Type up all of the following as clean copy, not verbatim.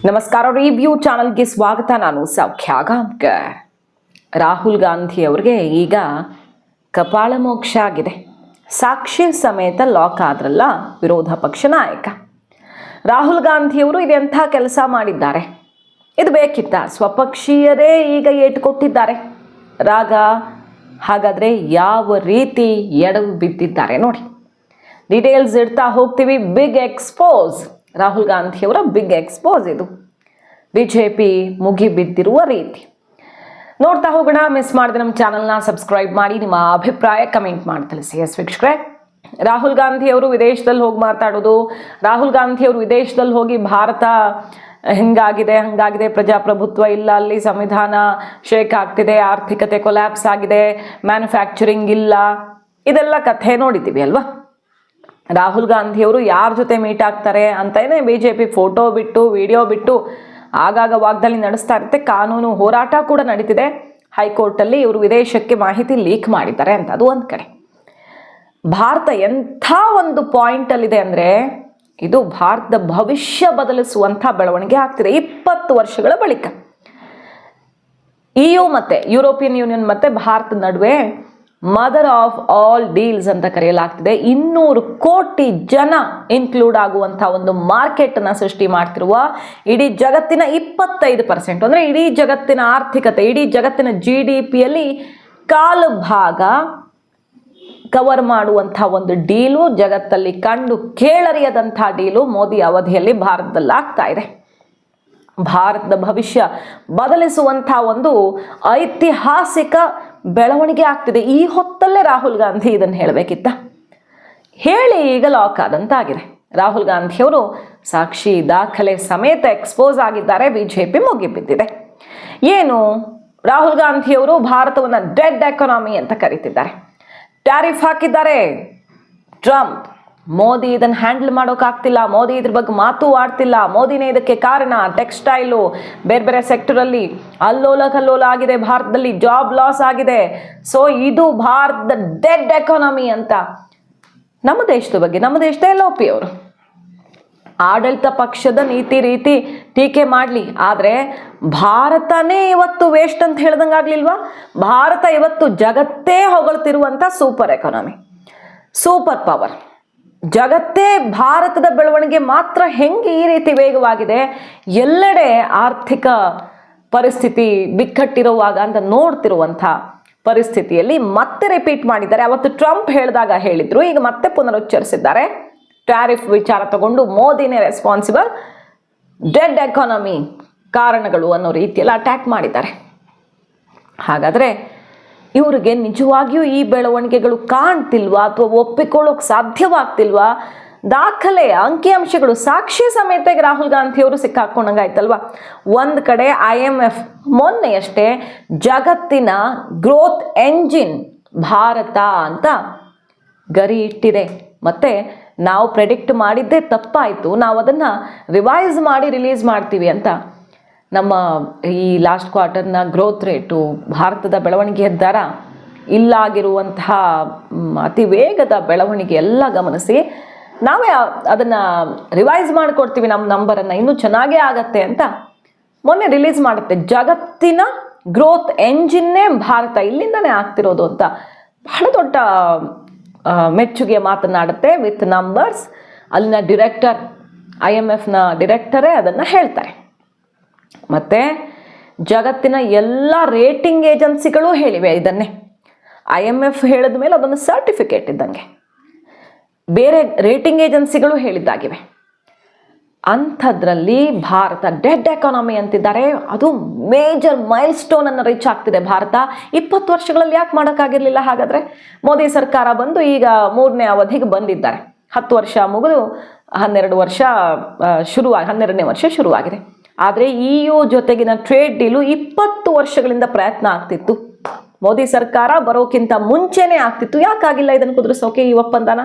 ನಮಸ್ಕಾರ. ರಿವ್ಯೂ ಚಾನಲ್ಗೆ ಸ್ವಾಗತ. ನಾನು ಸೌಖ್ಯ ಗಾಂವ್ಕರ್. ರಾಹುಲ್ ಗಾಂಧಿ ಅವರಿಗೆ ಈಗ ಕಪಾಳ ಮೋಕ್ಷ ಆಗಿದೆ. ಸಾಕ್ಷಿ ಸಮೇತ ಲಾಕ್ ಆದ್ರಲ್ಲ ವಿರೋಧ ಪಕ್ಷ ನಾಯಕ ರಾಹುಲ್ ಗಾಂಧಿಯವರು ಇದೆಂಥ ಕೆಲಸ ಮಾಡಿದ್ದಾರೆ. ಇದು ಬೇಕಿತ್ತ? ಸ್ವಪಕ್ಷೀಯರೇ ಈಗ ಏಟು ಕೊಟ್ಟಿದ್ದಾರೆ. ರಾಗ ಹಾಗಾದರೆ ಯಾವ ರೀತಿ ಎಡವು ಬಿದ್ದಿದ್ದಾರೆ ನೋಡಿ. ಡೀಟೇಲ್ಸ್ ಇಡ್ತಾ ಹೋಗ್ತೀವಿ. ಬಿಗ್ ಎಕ್ಸ್ಪೋಸ್, ರಾಹುಲ್ ಗಾಂಧಿಯವರ ಬಿಗ್ ಎಕ್ಸ್ಪೋಸ್ ಇದು. ಬಿಜೆಪಿ ಮುಗಿಬಿದ್ದಿರುವ ರೀತಿ ನೋಡ್ತಾ ಹೋಗೋಣ. ಮಿಸ್ ಮಾಡಿದ್ರೆ ನಮ್ಮ ಚಾನಲ್ನ ಸಬ್ಸ್ಕ್ರೈಬ್ ಮಾಡಿ, ನಿಮ್ಮ ಅಭಿಪ್ರಾಯ ಕಮೆಂಟ್ ಮಾಡಿ ತಿಳಿಸಿ. ಎಸ್ ವೀಕ್ಷಕರೇ, ರಾಹುಲ್ ಗಾಂಧಿಯವರು ವಿದೇಶದಲ್ಲಿ ಹೋಗಿ ಮಾತಾಡೋದು, ರಾಹುಲ್ ಗಾಂಧಿಯವರು ವಿದೇಶದಲ್ಲಿ ಹೋಗಿ ಭಾರತ ಹಂಗಾಗಿದೆ, ಪ್ರಜಾಪ್ರಭುತ್ವ ಇಲ್ಲ, ಅಲ್ಲಿ ಸಂವಿಧಾನ ಶೇಕ್ ಆಗ್ತಿದೆ, ಆರ್ಥಿಕತೆ ಕೊಲ್ಯಾಪ್ಸ್ ಆಗಿದೆ, ಮ್ಯಾನುಫ್ಯಾಕ್ಚರಿಂಗ್ ಇಲ್ಲ, ಇದೆಲ್ಲ ಕಥೆ ನೋಡಿದ್ದೀವಿ ಅಲ್ವಾ. ರಾಹುಲ್ ಗಾಂಧಿಯವರು ಯಾರ ಜೊತೆ ಮೀಟ್ ಆಗ್ತಾರೆ ಅಂತಲೇ ಬಿಜೆಪಿ ಫೋಟೋ ಬಿಟ್ಟು ವಿಡಿಯೋ ಬಿಟ್ಟು ಆಗಾಗ ವಾಗ್ದಾಳಿ ನಡೆಸ್ತಾ ಇರುತ್ತೆ. ಕಾನೂನು ಹೋರಾಟ ಕೂಡ ನಡೀತಿದೆ ಹೈಕೋರ್ಟಲ್ಲಿ. ಇವರು ವಿದೇಶಕ್ಕೆ ಮಾಹಿತಿ ಲೀಕ್ ಮಾಡಿದ್ದಾರೆ ಅಂತ. ಅದು ಒಂದು ಕಡೆ. ಭಾರತ ಎಂಥ ಒಂದು ಪಾಯಿಂಟಲ್ಲಿದೆ ಅಂದರೆ, ಇದು ಭಾರತದ ಭವಿಷ್ಯ ಬದಲಿಸುವಂಥ ಬೆಳವಣಿಗೆ ಆಗ್ತಿದೆ 20 ವರ್ಷಗಳ ಬಳಿಕ. EU ಮತ್ತು ಯುರೋಪಿಯನ್ ಯೂನಿಯನ್ ಮತ್ತು ಭಾರತದ ನಡುವೆ ಮದರ್ ಆಫ್ ಆಲ್ ಡೀಲ್ಸ್ ಅಂತ ಕರೆಯಲಾಗ್ತಿದೆ. 200 ಕೋಟಿ ಜನ ಇನ್ಕ್ಲೂಡ್ ಆಗುವಂಥ ಒಂದು ಮಾರ್ಕೆಟನ್ನು ಸೃಷ್ಟಿ ಮಾಡ್ತಿರುವ, ಇಡೀ ಜಗತ್ತಿನ 25% ಅಂದರೆ ಇಡೀ ಜಗತ್ತಿನ ಆರ್ಥಿಕತೆ, ಇಡೀ ಜಗತ್ತಿನ GDPಯಲ್ಲಿ ಕಾಲು ಭಾಗ ಕವರ್ ಮಾಡುವಂಥ ಒಂದು ಡೀಲು, ಜಗತ್ತಲ್ಲಿ ಕಂಡು ಕೇಳರಿಯದಂಥ ಡೀಲು ಮೋದಿ ಅವಧಿಯಲ್ಲಿ ಭಾರತದಲ್ಲಿ ಆಗ್ತಾ ಇದೆ. ಭಾರತದ ಭವಿಷ್ಯ ಬದಲಿಸುವಂಥ ಒಂದು ಐತಿಹಾಸಿಕ ಬೆಳವಣಿಗೆ ಆಗ್ತಿದೆ. ಈ ಹೊತ್ತಲ್ಲೇ ರಾಹುಲ್ ಗಾಂಧಿ ಇದನ್ನು ಹೇಳಬೇಕಿತ್ತ? ಹೇಳಿ ಈಗ ಲಾಕ್ ಆದಂತಾಗಿದೆ. ರಾಹುಲ್ ಗಾಂಧಿಯವರು ಸಾಕ್ಷಿ ದಾಖಲೆ ಸಮೇತ ಎಕ್ಸ್ಪೋಸ್ ಆಗಿದ್ದಾರೆ. ಬಿಜೆಪಿ ಮುಗಿಬಿದ್ದಿದೆ. ಏನು, ರಾಹುಲ್ ಗಾಂಧಿಯವರು ಭಾರತವನ್ನು ಡೆಡ್ ಎಕಾನಮಿ ಅಂತ ಕರೀತಿದ್ದಾರೆ. ಟ್ಯಾರಿಫ್ ಹಾಕಿದ್ದಾರೆ ಟ್ರಂಪ್. ಮೋದಿ ಇದನ್ನು ಹ್ಯಾಂಡಲ್ ಮಾಡೋಕ್ಕಾಗ್ತಿಲ್ಲ, ಮೋದಿ ಇದ್ರ ಬಗ್ಗೆ ಮಾತು ಆಡ್ತಿಲ್ಲ, ಮೋದಿನೇ ಇದಕ್ಕೆ ಕಾರಣ. ಟೆಕ್ಸ್ಟೈಲು, ಬೇರೆ ಬೇರೆ ಸೆಕ್ಟರಲ್ಲಿ ಅಲ್ಲೋಲ ಕಲ್ಲೋಲ ಆಗಿದೆ, ಭಾರತದಲ್ಲಿ ಜಾಬ್ ಲಾಸ್ ಆಗಿದೆ. ಸೊ ಇದು ಭಾರತದ ಡೆಡ್ ಎಕಾನಮಿ ಅಂತ ನಮ್ಮ ದೇಶದ ಬಗ್ಗೆ, ನಮ್ಮ ದೇಶದ LOP ಅವರು ಆಡಳಿತ ಪಕ್ಷದ ನೀತಿ ರೀತಿ ಟೀಕೆ ಮಾಡಲಿ, ಆದರೆ ಭಾರತನೇ ಇವತ್ತು ವೇಸ್ಟ್ ಅಂತ ಹೇಳ್ದಂಗೆ ಆಗ್ಲಿಲ್ವಾ? ಭಾರತ ಇವತ್ತು ಜಗತ್ತೇ ಹೊಗಳ್ತಿರುವಂಥ ಸೂಪರ್ ಎಕಾನಮಿ, ಸೂಪರ್ ಪವರ್. ಜಗತ್ತೇ ಭಾರತದ ಬೆಳವಣಿಗೆ ಮಾತ್ರ ಹೆಂಗೆ ಈ ರೀತಿ ವೇಗವಾಗಿದೆ, ಎಲ್ಲೆಡೆ ಆರ್ಥಿಕ ಪರಿಸ್ಥಿತಿ ಬಿಕ್ಕಟ್ಟಿರುವಾಗ ಅಂತ ನೋಡ್ತಿರುವಂಥ ಪರಿಸ್ಥಿತಿಯಲ್ಲಿ ಮತ್ತೆ ರಿಪೀಟ್ ಮಾಡಿದ್ದಾರೆ. ಅವತ್ತು ಟ್ರಂಪ್ ಹೇಳಿದಾಗ ಹೇಳಿದ್ರು, ಈಗ ಮತ್ತೆ ಪುನರುಚ್ಚರಿಸಿದ್ದಾರೆ. ಟ್ಯಾರಿಫ್ ವಿಚಾರ ತಗೊಂಡು ಮೋದಿನೇ ರೆಸ್ಪಾನ್ಸಿಬಲ್, ಡೆಡ್ ಎಕಾನಮಿ ಕಾರಣಗಳು ಅನ್ನೋ ರೀತಿಯಲ್ಲಿ ಅಟ್ಯಾಕ್ ಮಾಡಿದ್ದಾರೆ. ಹಾಗಾದರೆ ಇವರಿಗೆ ನಿಜವಾಗಿಯೂ ಈ ಬೆಳವಣಿಗೆಗಳು ಕಾಣ್ತಿಲ್ವಾ ಅಥವಾ ಒಪ್ಪಿಕೊಳ್ಳೋಕೆ ಸಾಧ್ಯವಾಗ್ತಿಲ್ವಾ? ದಾಖಲೆ, ಅಂಕಿಅಂಶಗಳು, ಸಾಕ್ಷಿ ಸಮೇತ ರಾಹುಲ್ ಗಾಂಧಿಯವರು ಸಿಕ್ಕಾಕೊಂಡಂಗಾಯ್ತಲ್ವಾ. ಒಂದು ಕಡೆ IMF ಮೊನ್ನೆಯಷ್ಟೇ ಜಗತ್ತಿನ ಗ್ರೋತ್ ಎಂಜಿನ್ ಭಾರತ ಅಂತ ಗರಿ ಇಟ್ಟಿದೆ. ಮತ್ತು ನಾವು ಪ್ರೆಡಿಕ್ಟ್ ಮಾಡಿದ್ದೇ ತಪ್ಪಾಯಿತು, ನಾವು ಅದನ್ನು ರಿವೈಸ್ ಮಾಡಿ ರಿಲೀಸ್ ಮಾಡ್ತೀವಿ ಅಂತ. ನಮ್ಮ ಈ ಲಾಸ್ಟ್ ಕ್ವಾರ್ಟರ್ನ ಗ್ರೋತ್ ರೇಟು, ಭಾರತದ ಬೆಳವಣಿಗೆಯ ದರ, ಇಲ್ಲಾಗಿರುವಂತಹ ಅತಿ ವೇಗದ ಬೆಳವಣಿಗೆ ಎಲ್ಲ ಗಮನಿಸಿ ನಾವೇ ಅದನ್ನು ರಿವೈಸ್ ಮಾಡಿಕೊಡ್ತೀವಿ, ನಮ್ಮ ನಂಬರನ್ನು ಇನ್ನೂ ಚೆನ್ನಾಗೇ ಆಗತ್ತೆ ಅಂತ ಮೊನ್ನೆ ರಿಲೀಸ್ ಮಾಡುತ್ತೆ. ಜಗತ್ತಿನ ಗ್ರೋತ್ ಎಂಜಿನ್ನೇ ಭಾರತ, ಇಲ್ಲಿಂದನೇ ಆಗ್ತಿರೋದು ಅಂತ ಬಹಳ ದೊಡ್ಡ ಮೆಚ್ಚುಗೆಯ ಮಾತನಾಡುತ್ತೆ ವಿತ್ ನಂಬರ್ಸ್. ಅಲ್ಲಿನ ಡಿರೆಕ್ಟರ್, IMFನ ಡಿರೆಕ್ಟರೇ ಅದನ್ನು ಹೇಳ್ತಾರೆ. ಮತ್ತು ಜಗತ್ತಿನ ಎಲ್ಲ ರೇಟಿಂಗ್ ಏಜೆನ್ಸಿಗಳು ಹೇಳಿವೆ ಇದನ್ನೇ. IMF ಹೇಳಿದ ಮೇಲೆ ಅದೊಂದು ಸರ್ಟಿಫಿಕೇಟ್ ಇದ್ದಂಗೆ, ಬೇರೆ ರೇಟಿಂಗ್ ಏಜೆನ್ಸಿಗಳು ಹೇಳಿದ್ದಾಗಿವೆ. ಅಂಥದ್ರಲ್ಲಿ ಭಾರತ ಡೆಡ್ ಎಕಾನಮಿ ಅಂತಿದ್ದಾರೆ. ಅದು ಮೇಜರ್ ಮೈಲ್ ಸ್ಟೋನನ್ನು ರೀಚ್ ಆಗ್ತಿದೆ ಭಾರತ. 20 ವರ್ಷಗಳಲ್ಲಿ ಯಾಕೆ ಮಾಡೋಕ್ಕಾಗಿರಲಿಲ್ಲ? ಹಾಗಾದರೆ ಮೋದಿ ಸರ್ಕಾರ ಬಂದು ಈಗ 3ನೇ ಅವಧಿಗೆ ಬಂದಿದ್ದಾರೆ. 10 ವರ್ಷ ಮುಗಿದು 12ನೇ ವರ್ಷ ಶುರುವಾಗಿದೆ. ಆದರೆ EU ಜೊತೆಗಿನ ಟ್ರೇಡ್ ಡೀಲು 20 ವರ್ಷಗಳಿಂದ ಪ್ರಯತ್ನ ಆಗ್ತಿತ್ತು. ಮೋದಿ ಸರ್ಕಾರ ಬರೋಕ್ಕಿಂತ ಮುಂಚೆನೇ ಆಗ್ತಿತ್ತು. ಯಾಕಾಗಿಲ್ಲ ಇದನ್ನು ಕುದುರಿಸೋಕೆ ಈ ಒಪ್ಪಂದನ?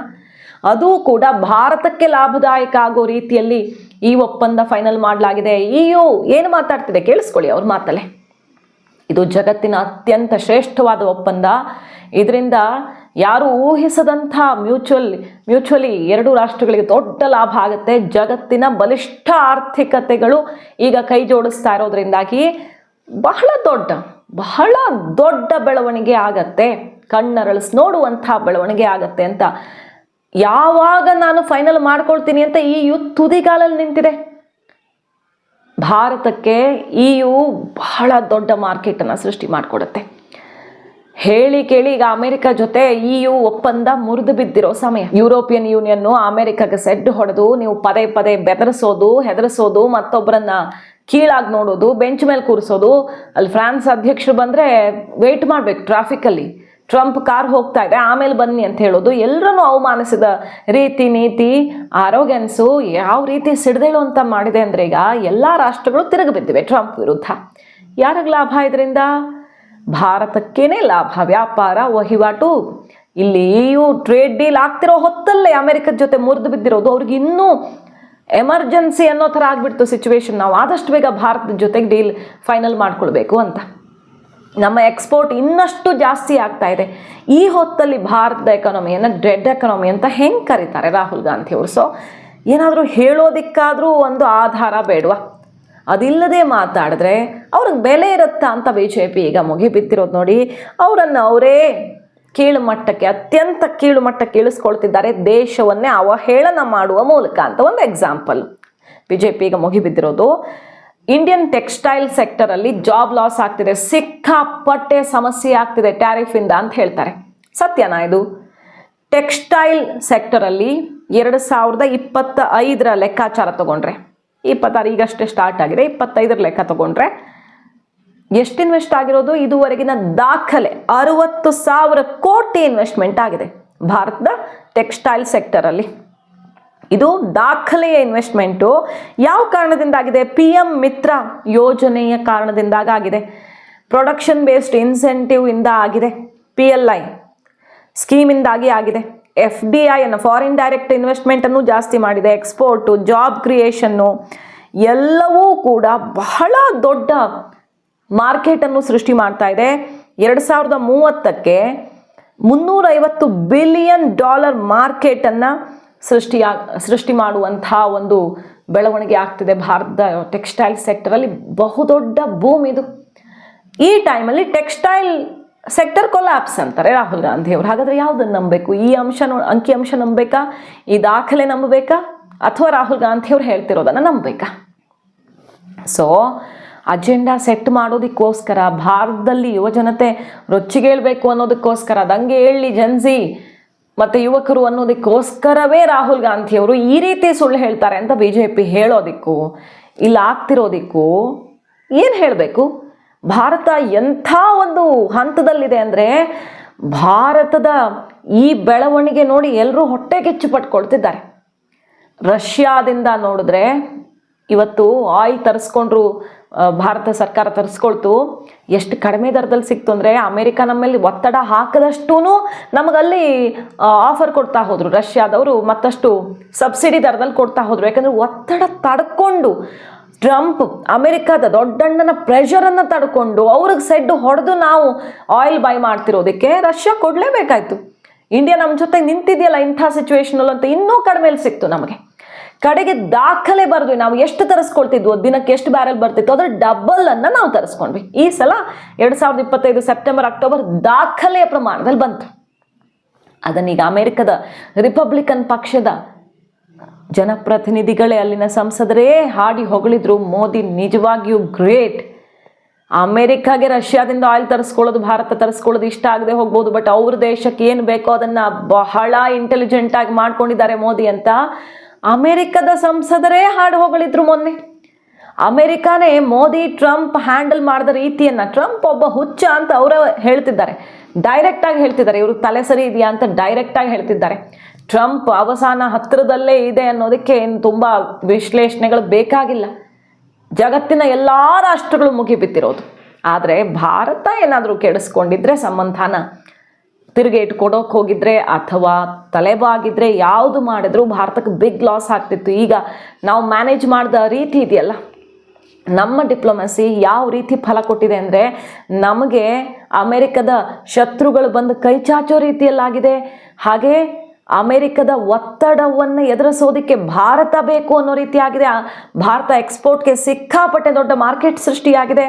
ಅದು ಕೂಡ ಭಾರತಕ್ಕೆ ಲಾಭದಾಯಕ ಆಗೋ ರೀತಿಯಲ್ಲಿ ಈ ಒಪ್ಪಂದ ಫೈನಲ್ ಮಾಡಲಾಗಿದೆ. EU ಏನು ಮಾತಾಡ್ತಿದೆ ಕೇಳಿಸ್ಕೊಳ್ಳಿ ಅವ್ರ ಮಾತಲ್ಲೇ. ಇದು ಜಗತ್ತಿನ ಅತ್ಯಂತ ಶ್ರೇಷ್ಠವಾದ ಒಪ್ಪಂದ. ಇದರಿಂದ ಯಾರು ಊಹಿಸದಂಥ ಮ್ಯೂಚುವಲಿ ಎರಡು ರಾಷ್ಟ್ರಗಳಿಗೆ ದೊಡ್ಡ ಲಾಭ ಆಗುತ್ತೆ. ಜಗತ್ತಿನ ಬಲಿಷ್ಠ ಆರ್ಥಿಕತೆಗಳು ಈಗ ಕೈ ಜೋಡಿಸ್ತಾ ಇರೋದ್ರಿಂದಾಗಿ ಬಹಳ ದೊಡ್ಡ ಬೆಳವಣಿಗೆ ಆಗತ್ತೆ, ಕಣ್ಣರಳಿಸಿ ನೋಡುವಂಥ ಬೆಳವಣಿಗೆ ಆಗತ್ತೆ ಅಂತ ಯಾವಾಗ ನಾನು ಫೈನಲ್ ಮಾಡ್ಕೊಳ್ತೀನಿ ಅಂತ EU ತುದಿಗಾಲಲ್ಲಿ ನಿಂತಿದೆ. ಭಾರತಕ್ಕೆ EU ಬಹಳ ದೊಡ್ಡ ಮಾರ್ಕೆಟನ್ನು ಸೃಷ್ಟಿ ಮಾಡಿಕೊಡುತ್ತೆ. ಹೇಳಿ ಕೇಳಿ ಈಗ ಅಮೆರಿಕ ಜೊತೆ EU ಒಪ್ಪಂದ ಮುರಿದು ಬಿದ್ದಿರೋ ಸಮಯ. ಯುರೋಪಿಯನ್ ಯೂನಿಯನ್ನು ಅಮೆರಿಕಗೆ ಸೆಡ್ ಹೊಡೆದು ನೀವು ಪದೇ ಪದೇ ಬೆದರಿಸೋದು, ಹೆದರಿಸೋದು, ಮತ್ತೊಬ್ಬರನ್ನ ಕೀಳಾಗಿ ನೋಡೋದು, ಬೆಂಚ್ ಮೇಲೆ ಕೂರಿಸೋದು. ಅಲ್ಲಿ ಫ್ರಾನ್ಸ್ ಅಧ್ಯಕ್ಷರು ಬಂದರೆ ವೆಯ್ಟ್ ಮಾಡಬೇಕು ಟ್ರಾಫಿಕಲ್ಲಿ, ಟ್ರಂಪ್ ಕಾರ್ ಹೋಗ್ತಾ ಇದೆ ಆಮೇಲೆ ಬನ್ನಿ ಅಂತ ಹೇಳೋದು, ಎಲ್ಲರನ್ನೂ ಅವಮಾನಿಸಿದ ರೀತಿ ನೀತಿ ಆರೋಗ್ಯನ್ಸು ಯಾವ ರೀತಿ ಸಿಡ್ದೇಳು ಅಂತ ಮಾಡಿದೆ ಅಂದರೆ ಈಗ ಎಲ್ಲ ರಾಷ್ಟ್ರಗಳು ತಿರುಗಿ ಬಿದ್ದಿವೆ ಟ್ರಂಪ್ ವಿರುದ್ಧ. ಯಾರಿಗೆ ಲಾಭ ಇದರಿಂದ? ಭಾರತಕ್ಕೇನೆ ಲಾಭ. ವ್ಯಾಪಾರ ವಹಿವಾಟು ಇಲ್ಲಿ EU ಟ್ರೇಡ್ ಡೀಲ್ ಆಗ್ತಿರೋ ಹೊತ್ತಲ್ಲೇ ಅಮೆರಿಕದ ಜೊತೆ ಮುರಿದು ಬಿದ್ದಿರೋದು ಅವ್ರಿಗೆ ಇನ್ನೂ ಎಮರ್ಜೆನ್ಸಿ ಅನ್ನೋ ಥರ ಆಗ್ಬಿಡ್ತು ಸಿಚುವೇಶನ್. ನಾವು ಆದಷ್ಟು ಬೇಗ ಭಾರತದ ಜೊತೆಗೆ ಡೀಲ್ ಫೈನಲ್ ಮಾಡ್ಕೊಳ್ಬೇಕು ಅಂತ. ನಮ್ಮ ಎಕ್ಸ್ಪೋರ್ಟ್ ಇನ್ನಷ್ಟು ಜಾಸ್ತಿ ಆಗ್ತಾ ಇದೆ. ಈ ಹೊತ್ತಲ್ಲಿ ಭಾರತದ ಎಕಾನಮಿಯನ್ನು ಡೆಡ್ ಎಕಾನಮಿ ಅಂತ ಹೆಂಗೆ ಕರೀತಾರೆ ರಾಹುಲ್ ಗಾಂಧಿ ಅವರು? ಸೊ ಏನಾದರೂ ಹೇಳೋದಿಕ್ಕಾದರೂ ಒಂದು ಆಧಾರ ಬೇಡವಾ? ಅದಿಲ್ಲದೆ ಮಾತಾಡಿದ್ರೆ ಅವ್ರಿಗೆ ಬೆಲೆ ಇರುತ್ತಾ ಅಂತ BJP ಈಗ ಮುಗಿಬಿದ್ದಿರೋದು ನೋಡಿ. ಅವರನ್ನು ಅವರೇ ಕೀಳುಮಟ್ಟಕ್ಕೆ, ಅತ್ಯಂತ ಕೀಳುಮಟ್ಟಕ್ಕೆ ಇಳಿಸ್ಕೊಳ್ತಿದ್ದಾರೆ, ದೇಶವನ್ನೇ ಅವಹೇಳನ ಮಾಡುವ ಮೂಲಕ ಅಂತ ಒಂದು ಎಕ್ಸಾಂಪಲ್. BJP ಈಗ ಮುಗಿಬಿದ್ದಿರೋದು. ಇಂಡಿಯನ್ ಟೆಕ್ಸ್ಟೈಲ್ ಸೆಕ್ಟರಲ್ಲಿ ಜಾಬ್ ಲಾಸ್ ಆಗ್ತಿದೆ, ಸಿಕ್ಕಾಪಟ್ಟೆ ಸಮಸ್ಯೆ ಆಗ್ತಿದೆ ಟ್ಯಾರಿಫಿಂದ ಅಂತ ಹೇಳ್ತಾರೆ. ಸತ್ಯನಾ ಇದು? ಟೆಕ್ಸ್ಟೈಲ್ ಸೆಕ್ಟರಲ್ಲಿ 2025 ಲೆಕ್ಕಾಚಾರ ತಗೊಂಡ್ರೆ, 26 ಈಗಷ್ಟೇ ಸ್ಟಾರ್ಟ್ ಆಗಿದೆ, 25 ಲೆಕ್ಕ ತಗೊಂಡ್ರೆ ಎಷ್ಟು ಇನ್ವೆಸ್ಟ್ ಆಗಿರೋದು? ಇದುವರೆಗಿನ ದಾಖಲೆ 60,000 ಕೋಟಿ ಇನ್ವೆಸ್ಟ್ಮೆಂಟ್ ಆಗಿದೆ ಭಾರತದ ಟೆಕ್ಸ್ಟೈಲ್ ಸೆಕ್ಟರಲ್ಲಿ. ಇದು ದಾಖಲೆಯ ಇನ್ವೆಸ್ಟ್ಮೆಂಟು. ಯಾವ ಕಾರಣದಿಂದಾಗಿದೆ? PM ಮಿತ್ರ ಯೋಜನೆಯ ಕಾರಣದಿಂದಾಗಿದೆ, ಪ್ರೊಡಕ್ಷನ್ ಬೇಸ್ಡ್ ಇನ್ಸೆಂಟಿವ್ ಇಂದ ಆಗಿದೆ, PLI ಸ್ಕೀಮಿಂದಾಗಿ ಆಗಿದೆ, FDI ಅನ್ನು ಫಾರಿನ್ ಡೈರೆಕ್ಟ್ ಇನ್ವೆಸ್ಟ್ಮೆಂಟನ್ನು ಜಾಸ್ತಿ ಮಾಡಿದೆ, ಎಕ್ಸ್ಪೋರ್ಟು, ಜಾಬ್ ಕ್ರಿಯೇಷನ್ನು ಎಲ್ಲವೂ ಕೂಡ ಬಹಳ ದೊಡ್ಡ ಮಾರ್ಕೆಟನ್ನು ಸೃಷ್ಟಿ ಮಾಡ್ತಾ ಇದೆ. 2030ಕ್ಕೆ $350 ಬಿಲಿಯನ್ ಮಾರ್ಕೆಟನ್ನು ಸೃಷ್ಟಿ ಮಾಡುವಂಥ ಒಂದು ಬೆಳವಣಿಗೆ ಆಗ್ತಿದೆ ಭಾರತದ ಟೆಕ್ಸ್ಟೈಲ್ ಸೆಕ್ಟರಲ್ಲಿ. ಬಹುದೊಡ್ಡ ಬೂಮ್ ಇದು. ಈ ಟೈಮಲ್ಲಿ ಟೆಕ್ಸ್ಟೈಲ್ ಸೆಕ್ಟರ್ ಕೊಲ್ಯಾಪ್ಸ್ ಅಂತಾರೆ ರಾಹುಲ್ ಗಾಂಧಿ ಅವರು. ಹಾಗಾದರೆ ಯಾವುದನ್ನು ನಂಬಬೇಕು? ಈ ಅಂಕಿಅಂಶ ನಂಬಬೇಕಾ, ಈ ದಾಖಲೆ ನಂಬಬೇಕಾ, ಅಥವಾ ರಾಹುಲ್ ಗಾಂಧಿ ಅವರು ಹೇಳ್ತಿರೋದನ್ನು ನಂಬಬೇಕಾ? ಸೊ ಅಜೆಂಡಾ ಸೆಟ್ ಮಾಡೋದಕ್ಕೋಸ್ಕರ, ಭಾರತದಲ್ಲಿ ಯುವಜನತೆ ರೊಚ್ಚಿಗೇಳಬೇಕು ಅನ್ನೋದಕ್ಕೋಸ್ಕರ, ದಂಗೆ ಏಳಲಿ ಜನ್ಸಿ ಮತ್ತು ಯುವಕರು ಅನ್ನೋದಕ್ಕೋಸ್ಕರವೇ ರಾಹುಲ್ ಗಾಂಧಿ ಅವರು ಈ ರೀತಿ ಸುಳ್ಳು ಹೇಳ್ತಾರೆ ಅಂತ BJP ಹೇಳೋದಕ್ಕೂ ಇಲ್ಲ ಆಗ್ತಿರೋದಕ್ಕೂ ಏನು ಹೇಳಬೇಕು? ಭಾರತ ಎಂಥ ಒಂದು ಹಂತದಲ್ಲಿದೆ ಅಂದರೆ, ಭಾರತದ ಈ ಬೆಳವಣಿಗೆ ನೋಡಿ ಎಲ್ಲರೂ ಹೊಟ್ಟೆಗೆಚ್ಚು ಪಟ್ಕೊಳ್ತಿದ್ದಾರೆ. ರಷ್ಯಾದಿಂದ ನೋಡಿದ್ರೆ ಇವತ್ತು ಆಯಿಲ್ ತರಿಸ್ಕೊಂಡ್ರು, ಭಾರತ ಸರ್ಕಾರ ತರಿಸ್ಕೊಳ್ತು, ಎಷ್ಟು ಕಡಿಮೆ ದರದಲ್ಲಿ ಸಿಕ್ತು ಅಂದರೆ ಅಮೇರಿಕ ನಮ್ಮಲ್ಲಿ ಒತ್ತಡ ಹಾಕದಷ್ಟೂ ನಮಗಲ್ಲಿ ಆಫರ್ ಕೊಡ್ತಾ ಹೋದರು ರಷ್ಯಾದವರು, ಮತ್ತಷ್ಟು ಸಬ್ಸಿಡಿ ದರದಲ್ಲಿ ಕೊಡ್ತಾ ಹೋದರು. ಯಾಕಂದರೆ ಒತ್ತಡ ತಡ್ಕೊಂಡು ಟ್ರಂಪ್ ಅಮೆರಿಕದ ದೊಡ್ಡಣ್ಣನ ಪ್ರೆಷರನ್ನು ತಡ್ಕೊಂಡು ಅವ್ರಿಗೆ ಸೆಡ್ ಹೊಡೆದು ನಾವು ಆಯಿಲ್ ಬೈ ಮಾಡ್ತಿರೋದಕ್ಕೆ ರಷ್ಯಾ ಕೊಡಲೇಬೇಕಾಯ್ತು. ಇಂಡಿಯಾ ನಮ್ಮ ಜೊತೆ ನಿಂತಿದೆಯಲ್ಲ ಇಂಥ ಸಿಚುವೇಶನಲ್ಲಿ ಅಂತ ಇನ್ನೂ ಕಡಿಮೆಯಲ್ಲಿ ಸಿಕ್ತು ನಮಗೆ. ಕಡೆಗೆ ದಾಖಲೆ ಬರೆದ್ವಿ, ನಾವು ಎಷ್ಟು ತರಿಸ್ಕೊಳ್ತಿದ್ವು, ದಿನಕ್ಕೆ ಎಷ್ಟು ಬ್ಯಾರೆಲ್ ಬರ್ತಿತ್ತು, ಅದರ ಡಬಲ್ ಅನ್ನು ನಾವು ತರಿಸ್ಕೊಂಡ್ವಿ. ಈ ಸಲ 2025 ಸೆಪ್ಟೆಂಬರ್ ಅಕ್ಟೋಬರ್ ದಾಖಲೆಯ ಪ್ರಮಾಣದಲ್ಲಿ ಬಂತು. ಅದನ್ನೀಗ ಅಮೆರಿಕದ ರಿಪಬ್ಲಿಕನ್ ಪಕ್ಷದ ಜನಪ್ರತಿನಿಧಿಗಳೇ, ಅಲ್ಲಿನ ಸಂಸದರೇ ಹಾಡಿ ಹೊಗಳಿದ್ರು, ಮೋದಿ ನಿಜವಾಗಿಯೂ ಗ್ರೇಟ್. ಅಮೆರಿಕಾಗೆ ರಷ್ಯಾದಿಂದ ಆಯಿಲ್ ತರಿಸ್ಕೊಳ್ಳೋದು, ಭಾರತ ತರಿಸ್ಕೊಳ್ಳೋದು ಇಷ್ಟ ಆಗದೆ ಹೋಗ್ಬೋದು, ಬಟ್ ಅವ್ರ ದೇಶಕ್ಕೆ ಏನು ಬೇಕೋ ಅದನ್ನು ಬಹಳ ಇಂಟೆಲಿಜೆಂಟಾಗಿ ಮಾಡ್ಕೊಂಡಿದ್ದಾರೆ ಮೋದಿ ಅಂತ ಅಮೆರಿಕದ ಸಂಸದರೇ ಹಾಡು ಹೊಗಳಿದ್ರು ಮೊನ್ನೆ. ಅಮೆರಿಕಾನೇ ಮೋದಿ ಟ್ರಂಪ್ ಹ್ಯಾಂಡಲ್ ಮಾಡಿದ ರೀತಿಯನ್ನು, ಟ್ರಂಪ್ ಒಬ್ಬ ಹುಚ್ಚ ಅಂತ ಅವರು ಹೇಳ್ತಿದ್ದಾರೆ, ಡೈರೆಕ್ಟಾಗಿ ಹೇಳ್ತಿದ್ದಾರೆ. ಇವರು ತಲೆ ಸರಿ ಇದೆಯಾ ಅಂತ ಡೈರೆಕ್ಟಾಗಿ ಹೇಳ್ತಿದ್ದಾರೆ. ಟ್ರಂಪ್ ಅವಸಾನ ಹತ್ತಿರದಲ್ಲೇ ಇದೆ ಅನ್ನೋದಕ್ಕೆ ಏನು ತುಂಬ ವಿಶ್ಲೇಷಣೆಗಳು ಬೇಕಾಗಿಲ್ಲ. ಜಗತ್ತಿನ ಎಲ್ಲ ರಾಷ್ಟ್ರಗಳು ಮುಗಿಬಿತ್ತಿರೋದು. ಆದರೆ ಭಾರತ ಏನಾದರೂ ಕೆಡಿಸ್ಕೊಂಡಿದ್ರೆ, ಸಂಬಂಧನ ತಿರುಗೇಟು ಕೊಡೋಕೆ ಹೋಗಿದ್ರೆ ಅಥವಾ ತಲೆಬಾಗಿದ್ರೆ, ಯಾವುದು ಮಾಡಿದ್ರೂ ಭಾರತಕ್ಕೆ ಬಿಗ್ ಲಾಸ್ ಆಗ್ತಿತ್ತು. ಈಗ ನಾವು ಮ್ಯಾನೇಜ್ ಮಾಡಿದ ರೀತಿ ಇದೆಯಲ್ಲ, ನಮ್ಮ ಡಿಪ್ಲೊಮೆಸಿ ಯಾವ ರೀತಿ ಫಲ ಕೊಟ್ಟಿದೆ ಅಂದರೆ ನಮಗೆ ಅಮೆರಿಕದ ಶತ್ರುಗಳು ಬಂದು ಕೈ ಚಾಚೋ ರೀತಿಯಲ್ಲಾಗಿದೆ. ಹಾಗೆ ಅಮೆರಿಕದ ಒತ್ತಡವನ್ನು ಎದುರಿಸೋದಕ್ಕೆ ಭಾರತ ಬೇಕು ಅನ್ನೋ ರೀತಿಯಾಗಿದೆ. ಭಾರತ ಎಕ್ಸ್ಪೋರ್ಟ್ಗೆ ಸಿಕ್ಕಾಪಟ್ಟೆ ದೊಡ್ಡ ಮಾರ್ಕೆಟ್ ಸೃಷ್ಟಿಯಾಗಿದೆ.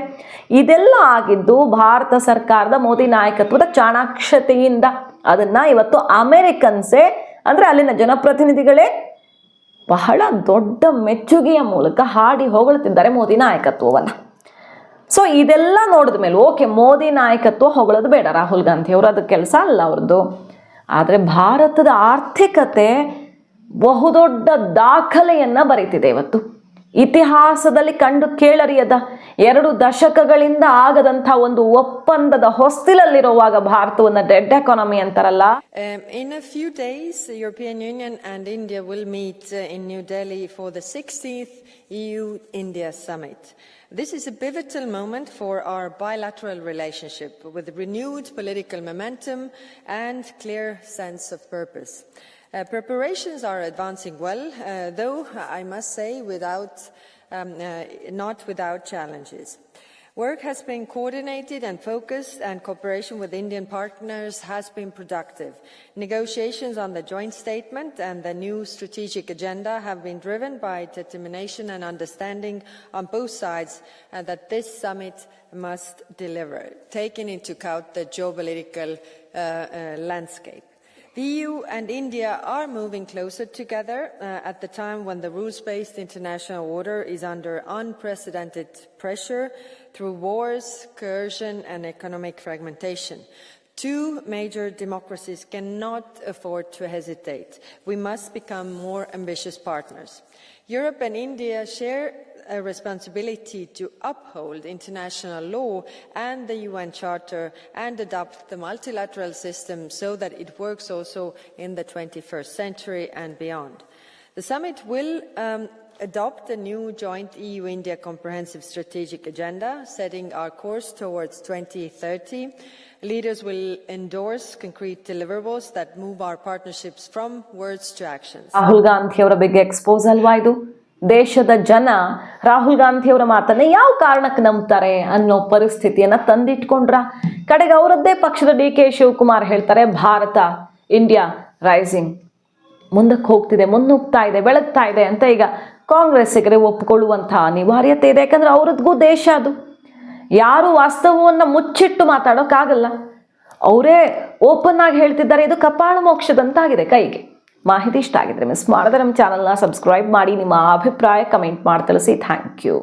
ಇದೆಲ್ಲ ಆಗಿದ್ದು ಭಾರತ ಸರ್ಕಾರದ ಮೋದಿ ನಾಯಕತ್ವದ ಚಾಣಾಕ್ಷತೆಯಿಂದ. ಅದನ್ನು ಇವತ್ತು ಅಮೆರಿಕನ್ಸೇ ಅಂದರೆ ಅಲ್ಲಿನ ಜನಪ್ರತಿನಿಧಿಗಳೇ ಬಹಳ ದೊಡ್ಡ ಮೆಚ್ಚುಗೆಯ ಮೂಲಕ ಹಾಡಿ ಹೊಗಳುತ್ತಿದ್ದಾರೆ ಮೋದಿ ನಾಯಕತ್ವವನ್ನು. ಸೊ ಇದೆಲ್ಲ ನೋಡಿದ ಮೇಲೆ ಓಕೆ, ಮೋದಿ ನಾಯಕತ್ವ ಹೊಗಳೋದು ಬೇಡ, ರಾಹುಲ್ ಗಾಂಧಿ ಅವರು ಅದು ಕೆಲಸ ಅಲ್ಲ ಅವ್ರದ್ದು. ಆದರೆ ಭಾರತದ ಆರ್ಥಿಕತೆ ಬಹುದೊಡ್ಡ ದಾಖಲೆಯನ್ನು ಬರೀತಿದೆ ಇವತ್ತು. ಇತಿಹಾಸದಲ್ಲಿ ಕಂಡು ಕೇಳರಿಯದ 2 ದಶಕಗಳಿಂದ ಆಗದಂಥ ಒಂದು ಒಪ್ಪಂದದ ಹೊಸ್ತಿಲಲ್ಲಿರುವಾಗ ಭಾರತವನ್ನು ಡೆಡ್ ಎಕಾನಮಿ ಅಂತಾರಲ್ಲ. In a few days, the European Union and India will meet in New Delhi for the 16th EU-India summit. This is a pivotal moment for our bilateral relationship with renewed political momentum and clear sense of purpose. Preparations are advancing well, though I must say not without challenges. Work has been coordinated and focused, and cooperation with Indian partners has been productive. Negotiations on the joint statement and the new strategic agenda have been driven by determination and understanding on both sides that this summit must deliver, taking into account the geopolitical landscape. The EU and India are moving closer together at the time when the rules-based international order is under unprecedented pressure through wars, coercion, and economic fragmentation. 2 major democracies cannot afford to hesitate. We must become more ambitious partners. Europe and India share a responsibility to uphold international law and the UN Charter and adopt the multilateral system so that it works also in the 21st century and beyond. The summit will adopt a new joint EU-India comprehensive strategic agenda, setting our course towards 2030. Leaders will endorse concrete deliverables that move our partnerships from words to actions. Rahul Gandhi ಅವರ big expose ಅಲ್ವಾ ಇದು? ದೇಶದ ಜನ ರಾಹುಲ್ ಗಾಂಧಿ ಅವರ ಮಾತನ್ನ ಯಾವ ಕಾರಣಕ್ಕೆ ನಂಬ್ತಾರೆ ಅನ್ನೋ ಪರಿಸ್ಥಿತಿಯನ್ನ ತಂದಿಟ್ಕೊಂಡ್ರ. ಕಡೆಗೆ ಅವರದ್ದೇ ಪಕ್ಷದ DK ಶಿವಕುಮಾರ್ ಹೇಳ್ತಾರೆ, ಭಾರತ ಇಂಡಿಯಾ ರೈಸಿಂಗ್ ಮುಂದಕ್ಕೆ ಹೋಗ್ತಿದೆ, ಮುನ್ನುಗ್ತಾ ಇದೆ, ಬೆಳಗ್ತಾ ಇದೆ ಅಂತ. ಈಗ ಕಾಂಗ್ರೆಸ್ಸಿಗರೆ ಒಪ್ಪಿಕೊಳ್ಳುವಂತಹ ಅನಿವಾರ್ಯತೆ ಇದೆ, ಯಾಕಂದ್ರೆ ಅವ್ರದ್ಗೂ ದೇಶ ಅದು. ಯಾರು ವಾಸ್ತವವನ್ನು ಮುಚ್ಚಿಟ್ಟು ಮಾತಾಡೋಕ್ಕಾಗಲ್ಲ. ಅವರೇ ಓಪನ್ ಆಗಿ ಹೇಳ್ತಿದ್ದಾರೆ, ಇದು ಕಪಾಳ ಮೋಕ್ಷದಂತಾಗಿದೆ ಕೈಗೆ. ಮಾಹಿತಿ ಇಷ್ಟ ಆಗಿದ್ರೆ ಮಿಸ್ ಮಾಡದೆ ನಮ್ಮ ಚಾನಲ್ನ ಸಬ್ಸ್ಕ್ರೈಬ್ ಮಾಡಿ, ನಿಮ್ಮ ಅಭಿಪ್ರಾಯ ಕಮೆಂಟ್ ಮಾಡಿ ತಿಳಿಸಿ. Thank you.